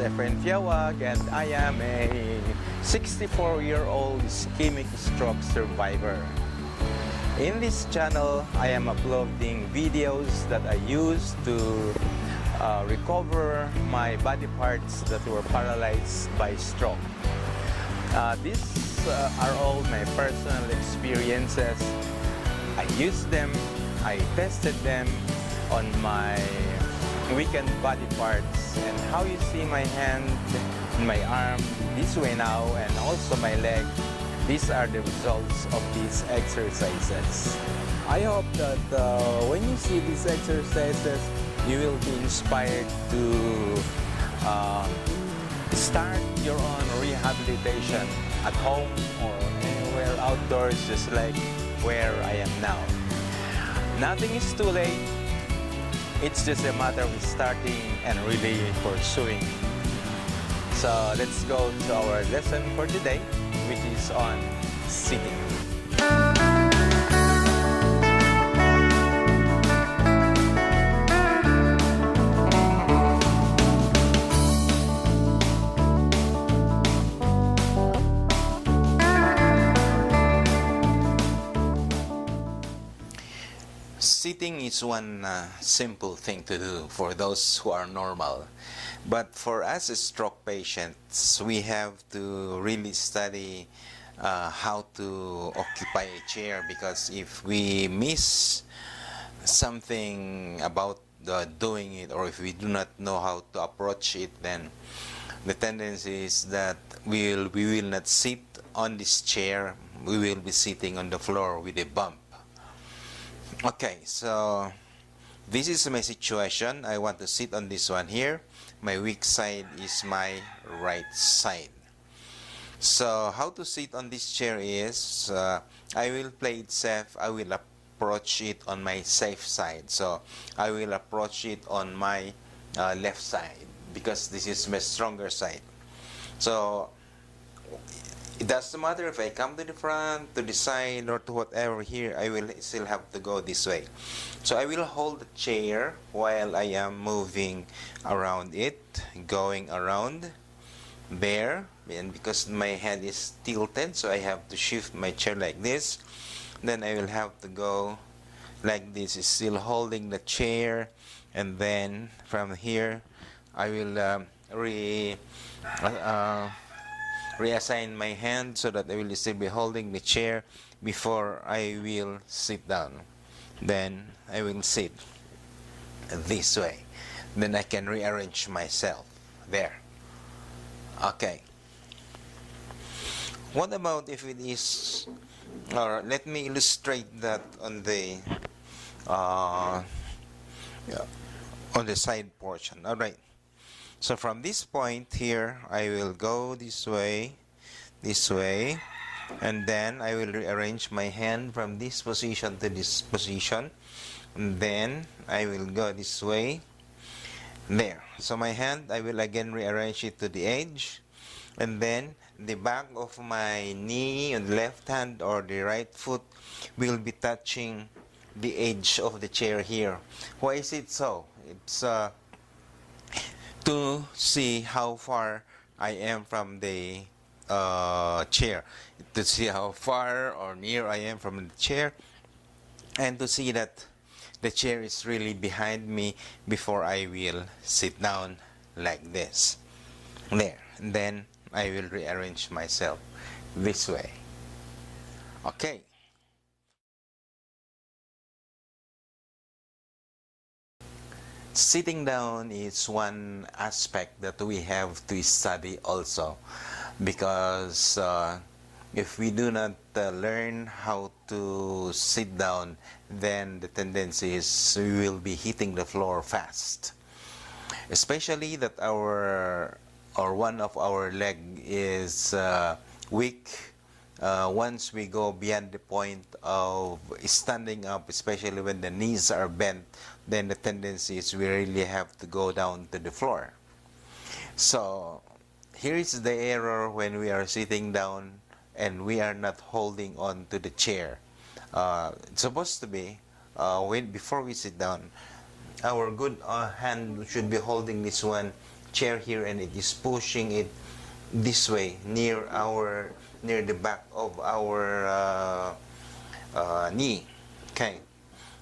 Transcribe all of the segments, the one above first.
a friend Fiao-ag, and I am a 64-year-old ischemic stroke survivor. In this channel, I am uploading videos that I use to recover my body parts that were paralyzed by stroke. These are all my personal experiences. I used them, I tested them on my weakened body parts, and how you see my hand and my arm this way now, and also my leg. These are the results of these exercises. I hope that when you see these exercises, you will be inspired to start your own rehabilitation at home or anywhere outdoors, just like where I am now. Nothing is too late. It's just a matter of starting and really pursuing. So let's go to our lesson for today, which is on sitting. Sitting is one simple thing to do for those who are normal. But for us as stroke patients, we have to really study how to occupy a chair, because if we miss something about doing it, or if we do not know how to approach it, then the tendency is that we will not sit on this chair. We will be sitting on the floor with a bump. Okay, so this is my situation. I want to sit on this one here. My weak side is my right side. So how to sit on this chair is, I will play it safe. I will approach it on my safe side. So I will approach it on my left side, because this is my stronger side. So it doesn't matter if I come to the front, to the side, or to whatever here, I will still have to go this way. So I will hold the chair while I am moving around it, going around there. And because my head is tilted, so I have to shift my chair like this. Then I will have to go like this, still holding the chair. And then from here, I will reassign my hand so that I will still be holding the chair before I will sit down. Then I will sit this way. Then I can rearrange myself there. Okay. What about if it is, or let me illustrate that on the side portion. All right. So from this point here, I will go this way, and then I will rearrange my hand from this position to this position, and then I will go this way, there. So my hand, I will again rearrange it to the edge, and then the back of my knee on the left hand or the right foot will be touching the edge of the chair here. Why is it so? It's to see how far I am from the chair, to see how far or near I am from the chair, and to see that the chair is really behind me before I will sit down like this. There. And then I will rearrange myself this way. Okay. Sitting down is one aspect that we have to study also, because if we do not learn how to sit down, then the tendency is we will be hitting the floor fast. Especially that one of our leg is weak. Once we go beyond the point of standing up, especially when the knees are bent, then the tendency is we really have to go down to the floor. So here is the error when we are sitting down and we are not holding on to the chair. It's supposed to be, before we sit down, our good hand should be holding this one chair here, and it is pushing it this way near the back of our knee. Okay,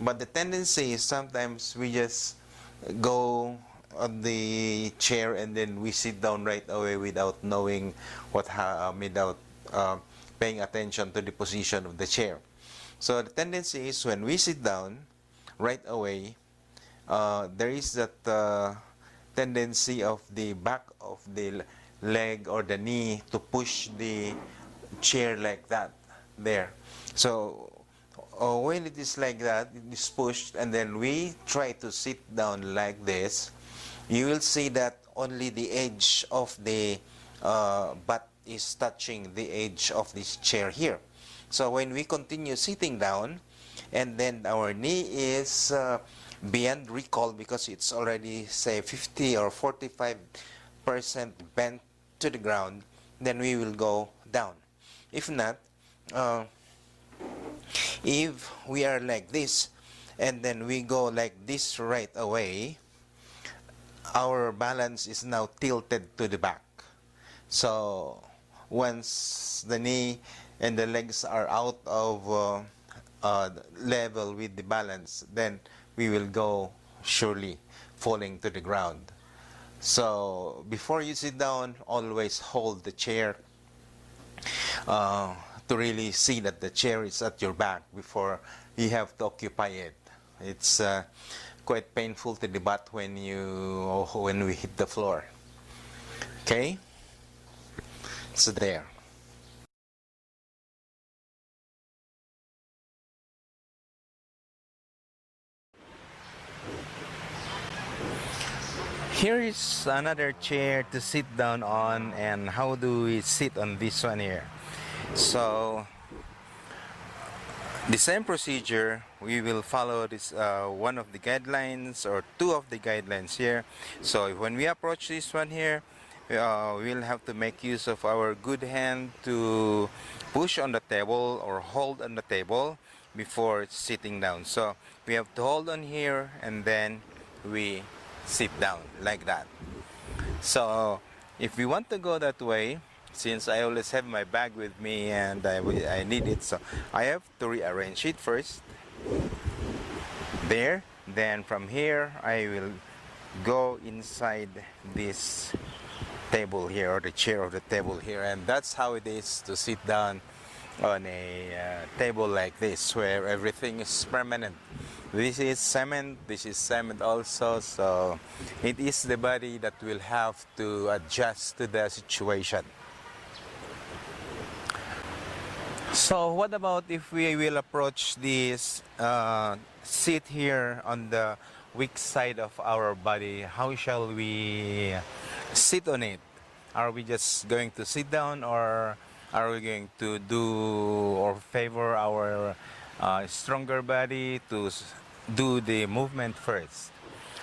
but the tendency is sometimes we just go on the chair and then we sit down right away without knowing without paying attention to the position of the chair. So the tendency is when we sit down right away, there is that tendency of the back of the leg or the knee to push the chair like that there. So when it is like that, it is pushed, and then we try to sit down like this, you will see that only the edge of the butt is touching the edge of this chair here. So when we continue sitting down, and then our knee is beyond recall because it's already, say, 50 or 45% bent to the ground, then we will go down. If not, if we are like this and then we go like this right away, our balance is now tilted to the back. So once the knee and the legs are out of level with the balance, then we will go surely falling to the ground. So before you sit down, always hold the chair to really see that the chair is at your back before you have to occupy it. It's quite painful to the butt when we hit the floor. Okay, so there. Here is another chair to sit down on, and how do we sit on this one here? So the same procedure, we will follow this one of the guidelines or two of the guidelines here. So when we approach this one here, we'll have to make use of our good hand to push on the table or hold on the table before sitting down. So we have to hold on here and then we sit down like that. So if we want to go that way, since I always have my bag with me and I need it, so I have to rearrange it first there. Then from here I will go inside this table here, or the chair of the table here, and that's how it is to sit down on a table like this, where everything is permanent. This is cement also, so it is the body that will have to adjust to the situation. So what about if we will approach this seat here on the weak side of our body? How shall we sit on it? Are we just going to sit down, or are we going to do or favor our stronger body to do the movement first?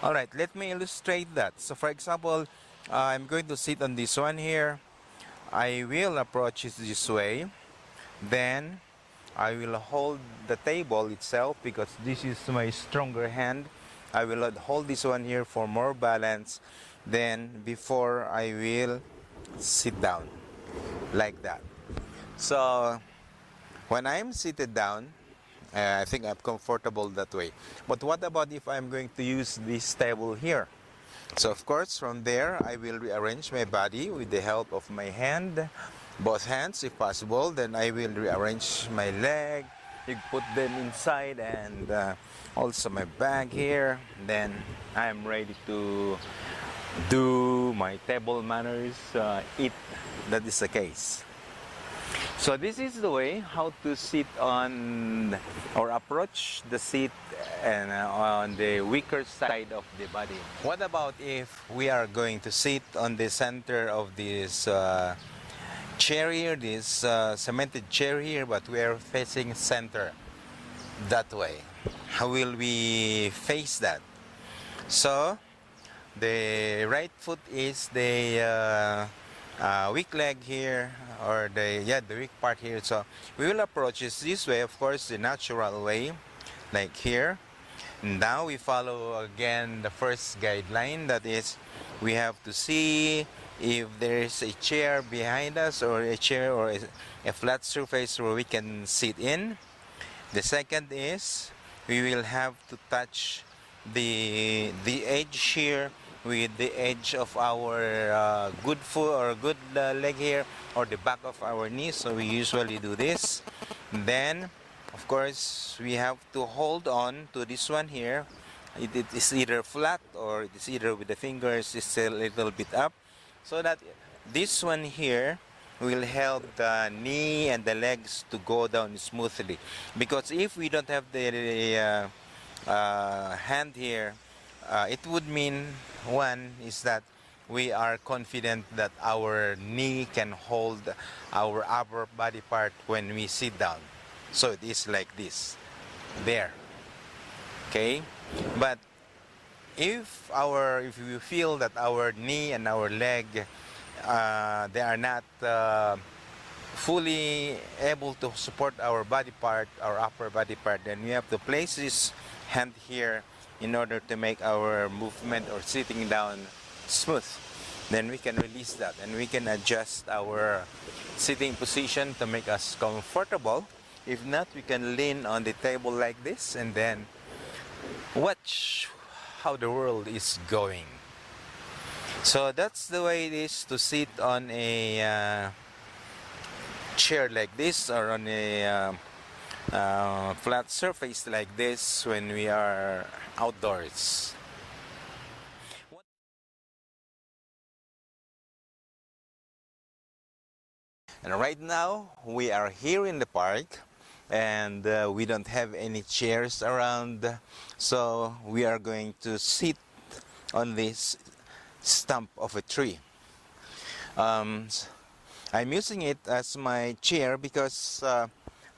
All right, let me illustrate that. So for example, I'm going to sit on this one here. I will approach it this way. Then I will hold the table itself because this is my stronger hand. I will hold this one here for more balance. Then before I will sit down like that. So when I'm seated down, I think I'm comfortable that way. But what about if I'm going to use this table here? So of course from there I will rearrange my body with the help of my hand, both hands if possible. Then I will rearrange my leg, you put them inside, and also my bag here. Then I'm ready to do my table manners if that is the case. So this is the way how to sit on or approach the seat and on the weaker side of the body. What about if we are going to sit on the center of this chair here, this cemented chair here, but we are facing center that way? How will we face that? So the right foot is the weak leg here, or the weak part here. So we will approach this way, of course, the natural way, like here. Now we follow again the first guideline, that is, we have to see if there is a chair behind us, or a chair or a flat surface where we can sit in. The second is we will have to touch the edge here with the edge of our good foot or good leg here, or the back of our knee. So we usually do this. Then of course we have to hold on to this one here. It is either flat, or it is either with the fingers is a little bit up, so that this one here will help the knee and the legs to go down smoothly. Because if we don't have the hand here, it would mean, one is that we are confident that our knee can hold our upper body part when we sit down. So it is like this, there, okay? But if we feel that our knee and our leg they are not fully able to support our body part, our upper body part, then we have to place this hand here in order to make our movement or sitting down smooth. Then we can release that, and we can adjust our sitting position to make us comfortable. If not, we can lean on the table like this and then watch how the world is going. So that's the way it is to sit on a chair like this, or on a flat surface like this when we are outdoors. And right now we are here in the park, and we don't have any chairs around, so we are going to sit on this stump of a tree. I'm using it as my chair because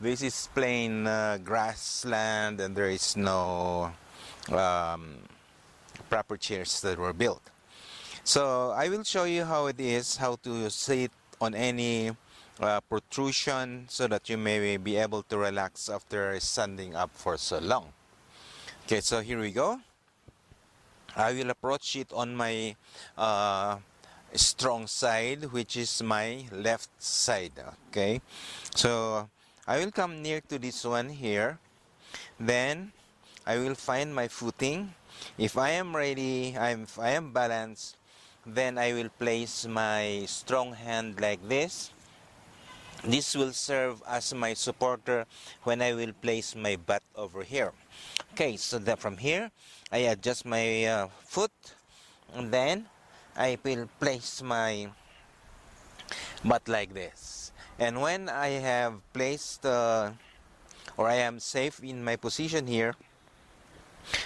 this is plain grassland, and there is no proper chairs that were built. So I will show you how it is, how to sit on any protrusion, so that you may be able to relax after standing up for so long. Okay, so here we go. I will approach it on my strong side, which is my left side. Okay, so I will come near to this one here. Then I will find my footing. If I am ready, if I am balanced, then I will place my strong hand like this. This will serve as my supporter when I will place my butt over here. Okay, so that from here, I adjust my foot, and then I will place my butt like this. And when I have placed, or I am safe in my position here,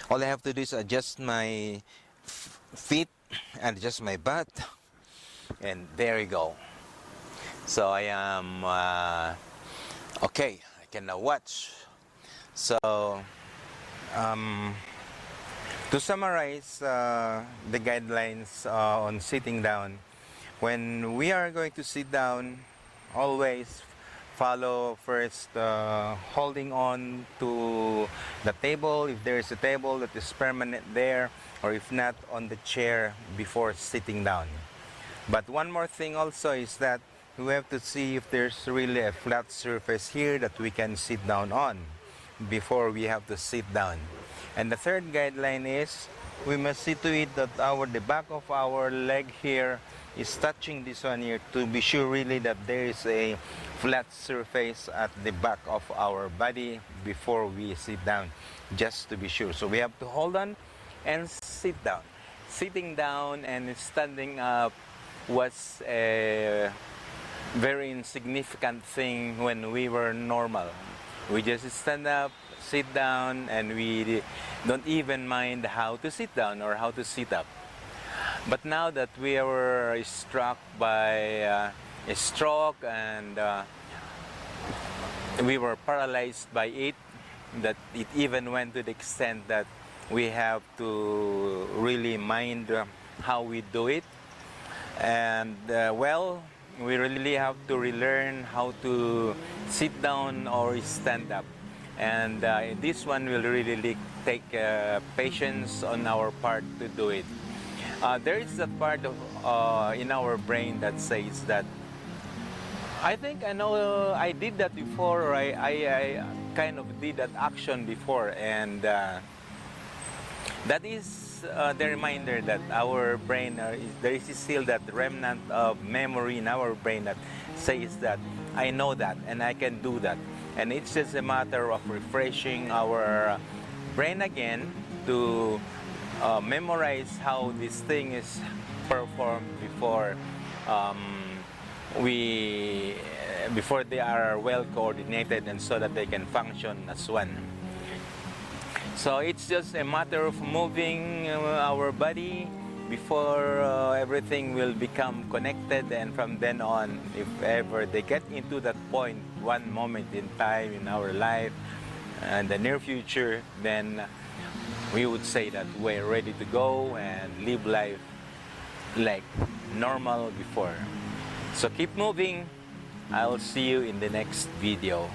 all I have to do is adjust my feet, adjust my butt, and there you go. So I am okay. I can now watch. So to summarize the guidelines on sitting down, when we are going to sit down, always follow first holding on to the table, if there is a table that is permanent there, or if not, on the chair before sitting down. But one more thing also is that we have to see if there's really a flat surface here that we can sit down on before we have to sit down. And the third guideline is we must see to it that the back of our leg here is touching this one here, to be sure really that there is a flat surface at the back of our body before we sit down, just to be sure. So we have to hold on and sit down. Sitting down and standing up was a very insignificant thing when we were normal. We just stand up, sit down, and we don't even mind how to sit down or how to sit up. But now that we were struck by a stroke, and we were paralyzed by it, that it even went to the extent that we have to really mind how we do it. And well, we really have to relearn how to sit down or stand up. and this one will really take patience on our part to do it. There is a part of in our brain that says that I think I know I did that before, or I kind of did that action before, and that is the reminder that our brain, there is still that remnant of memory in our brain that says that I know that and I can do that. And it's just a matter of refreshing our brain again to memorize how this thing is performed um, before they are well coordinated, and so that they can function as one. So it's just a matter of moving our body before everything will become connected, and from then on, if ever they get into that point, one moment in time in our life and the near future, then we would say that we're ready to go and live life like normal before. So keep moving. I'll see you in the next video.